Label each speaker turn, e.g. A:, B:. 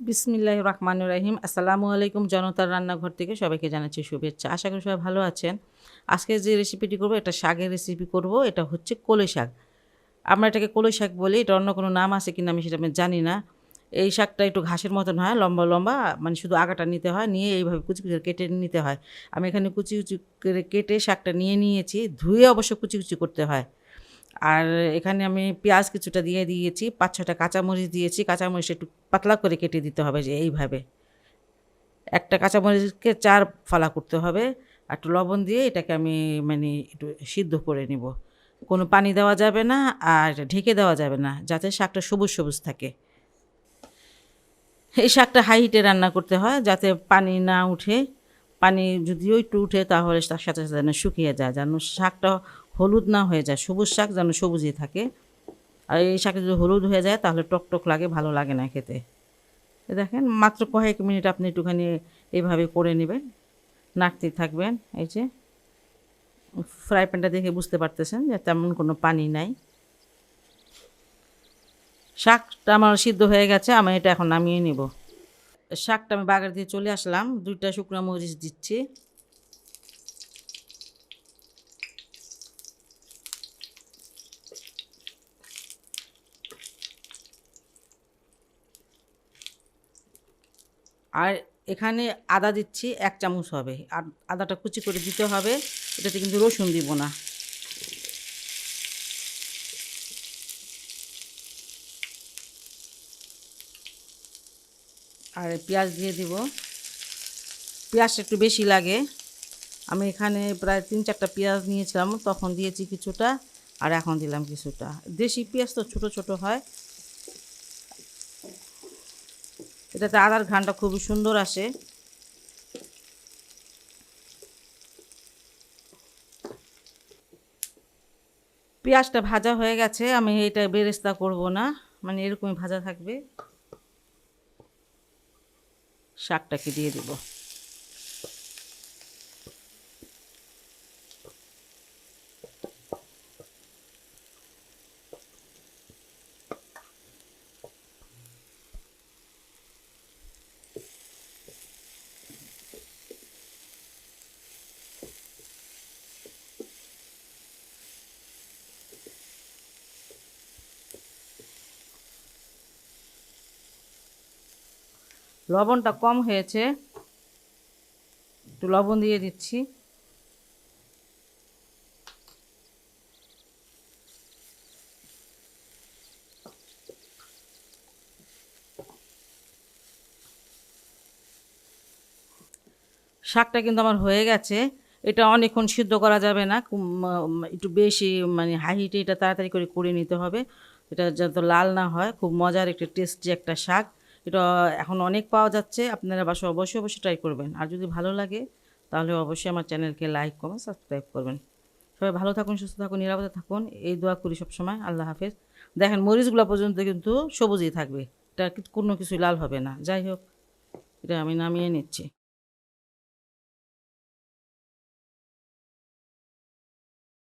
A: বিসমিল্লাহির রহমানির রহিম। আসসালামু আলাইকুম। জনতার রান্নাঘর থেকে সবাইকে জানাচ্ছি শুভেচ্ছা। আশা করি সবাই ভালো আছেন। আজকে যে রেসিপিটি করব এটা শাকের রেসিপি করব। এটা হচ্ছে কলই শাক। আমরা এটাকে কলই শাক বলি। এটা অন্য কোনো নাম আছে কিনা আমি সেটা জানি না। এই শাকটা একটু ঘাসের মতন হয়, লম্বা লম্বা, মানে শুধু আগাটা নিতে হয়, নিয়ে এইভাবে কুচি কুচি কেটে নিতে হয়। আমি এখানে কুচি কুচি করে কেটে শাকটা নিয়ে নিয়েছি। ধুয়ে অবশ্য কুচি কুচি করতে হয়। আর এখানে আমি পেঁয়াজ কিছুটা দিয়ে দিয়েছি, ৫-৬টা কাঁচামরিচ দিয়েছি। কাঁচামরিচটা একটু পাতলা করে কেটে দিতে হবে, যে এইভাবে একটা কাঁচামরিচকে ৪ ফালা করতে হবে। আর একটু লবণ দিয়ে এটাকে আমি একটু সিদ্ধ করে নিব। কোনো পানি দেওয়া যাবে না, আর ঢেকে দেওয়া যাবে না, যাতে শাকটা সবুজ সবুজ থাকে। এই শাকটা হাই হিটে রান্না করতে হয়, যাতে পানি না উঠে। পানি যদিও একটু উঠে তাহলে তার সাথে সাথে যেন শুকিয়ে যায়, যেন শাকটা হলুদ না হয়ে যায়। সবুজ শাক যেন সবুজই থাকে। আর এই শাকে যদি হলুদ হয়ে যায় তাহলে টক টক লাগে, ভালো লাগে না খেতে। দেখেন মাত্র কয়েক মিনিট আপনি একটুখানি এইভাবে করে নেবেন, নাড়তে থাকবেন। এই যে ফ্রাই প্যানটা দেখে বুঝতে পারতেছেন যে তেমন কোনো পানি নাই। শাকটা আমার সিদ্ধ হয়ে গেছে, আমি এটা এখন নামিয়ে নিব। শাকটা আমি বাগার দিয়ে চলে আসলাম। 2টা শুকনো মরিচ দিচ্ছি। আর এখানে আদা দিচ্ছি 1 চামচ হবে। আর আদাটা কুচি করে দিতে হবে, এটাতে কিন্তু রসুন দিব না। আর পেঁয়াজ দিয়ে দিব। পেঁয়াজটা একটু বেশি লাগে। আমি এখানে প্রায় 3-4টা পেঁয়াজ নিয়েছিলাম, তখন দিয়েছি কিছুটা, আর এখন দিলাম কিছুটা। দেশি পেঁয়াজ তো ছোট ছোট হয়, এটাতে আদার ঘ্রাণটা খুবই সুন্দর আসে। পেঁয়াজটা ভাজা হয়ে গেছে, আমি এটা বেরেস্তা করব না, এরকমই ভাজা থাকবে। শাকটাকে দিয়ে দেব। লবণটা কম হয়েছে, একটু লবণ দিয়ে দিচ্ছি। শাকটা কিন্তু আমার হয়ে গেছে। এটা অনেকক্ষণ সিদ্ধ করা যাবে না, একটু বেশি হাই হিটে এটা তাড়াতাড়ি করে করে নিতে হবে। এটা যাতে লাল না হয়। খুব মজার একটা টেস্টি একটা শাক। এটা এখন অনেক পাওয়া যাচ্ছে, আপনারা বাসায় অবশ্যই অবশ্যই ট্রাই করবেন। আর যদি ভালো লাগে তাহলে অবশ্যই আমার চ্যানেলকে লাইক কমেন্ট সাবস্ক্রাইব করবেন। সবাই ভালো থাকুন, সুস্থ থাকুন, নিরাপদে থাকুন, এই দোয়া করি সবসময়। আল্লাহ হাফেজ। দেখেন মরিচগুলো পর্যন্ত কিন্তু সবুজই থাকবে, এটা কোনো কিছু লাল হবে না। যাই হোক, এটা আমি নামিয়ে নিচ্ছি।